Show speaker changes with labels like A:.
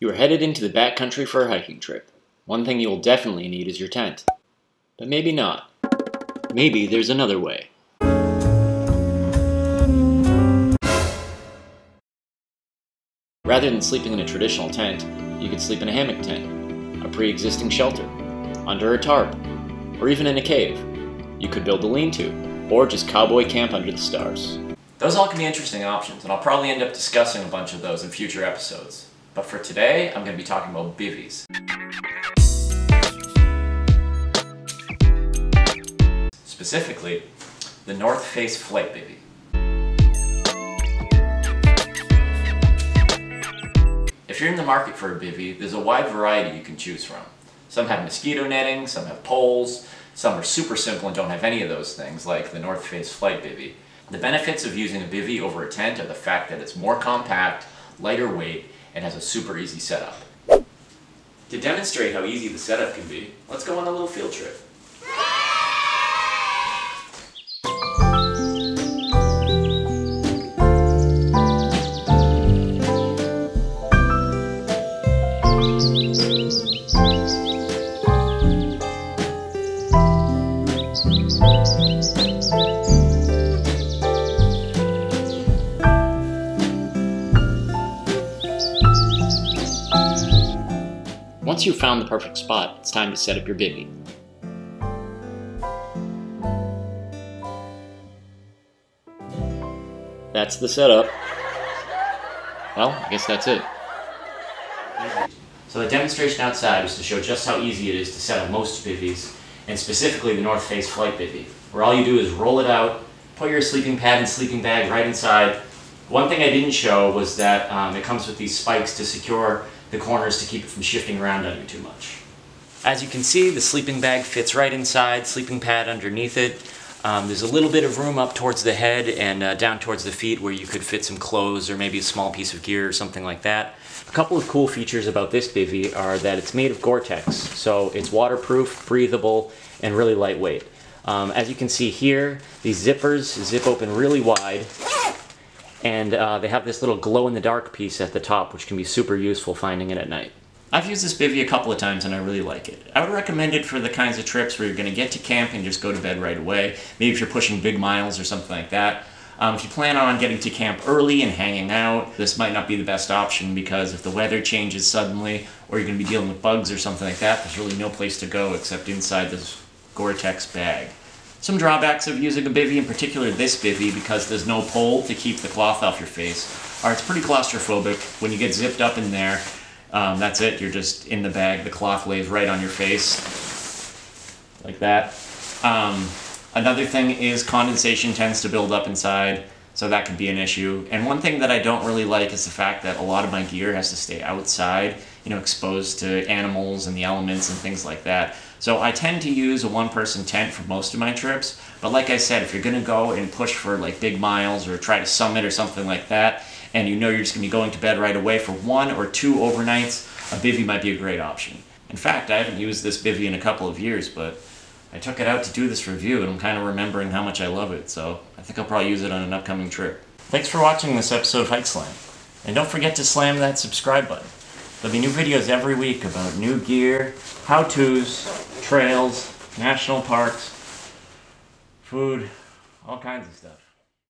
A: You are headed into the backcountry for a hiking trip. One thing you will definitely need is your tent. But maybe not. Maybe there's another way. Rather than sleeping in a traditional tent, you could sleep in a hammock tent, a pre-existing shelter, under a tarp, or even in a cave. You could build a lean-to, or just cowboy camp under the stars. Those all can be interesting options, and I'll probably end up discussing a bunch of those in future episodes. But for today, I'm going to be talking about Bivies. Specifically, the North Face Flight Bivy. If you're in the market for a bivy, there's a wide variety you can choose from. Some have mosquito netting, some have poles, some are super simple and don't have any of those things, like the North Face Flight Bivy. The benefits of using a bivy over a tent are the fact that it's more compact, lighter weight, and has a super easy setup. To demonstrate how easy the setup can be, let's go on a little field trip. Once you've found the perfect spot, it's time to set up your bivy. That's the setup. Well, I guess that's it. So the demonstration outside was to show just how easy it is to set up most bivies, and specifically the North Face Flight Bivy, where all you do is roll it out, put your sleeping pad and sleeping bag right inside. One thing I didn't show was that it comes with these spikes to secure the corners to keep it from shifting around on you too much. As you can see, the sleeping bag fits right inside, sleeping pad underneath it. There's a little bit of room up towards the head and down towards the feet where you could fit some clothes or maybe a small piece of gear or something like that. A couple of cool features about this bivy are that it's made of Gore-Tex, so it's waterproof, breathable, and really lightweight. As you can see here, these zippers zip open really wide, and they have this little glow-in-the-dark piece at the top, which can be super useful finding it at night. I've used this bivy a couple of times and I really like it. I would recommend it for the kinds of trips where you're going to get to camp and just go to bed right away. Maybe if you're pushing big miles or something like that. If you plan on getting to camp early and hanging out, this might not be the best option because if the weather changes suddenly or you're going to be dealing with bugs or something like that, there's really no place to go except inside this Gore-Tex bag. Some drawbacks of using a bivy, in particular this bivy, because there's no pole to keep the cloth off your face, are it's pretty claustrophobic. When you get zipped up in there, that's it, you're just in the bag, the cloth lays right on your face, like that. Another thing is condensation tends to build up inside, so that could be an issue. And one thing that I don't really like is the fact that a lot of my gear has to stay outside, you know, exposed to animals and the elements and things like that. So I tend to use a one-person tent for most of my trips, but like I said, if you're going to go and push for like big miles or try to summit or something like that, and you know you're just going to be going to bed right away for 1 or 2 overnights, a bivy might be a great option. In fact, I haven't used this bivy in a couple of years, but I took it out to do this review and I'm kind of remembering how much I love it, so I think I'll probably use it on an upcoming trip. Thanks for watching this episode of Hike Slam, and don't forget to slam that subscribe button. There'll be new videos every week about new gear, how-tos, trails, national parks, food, all kinds of stuff.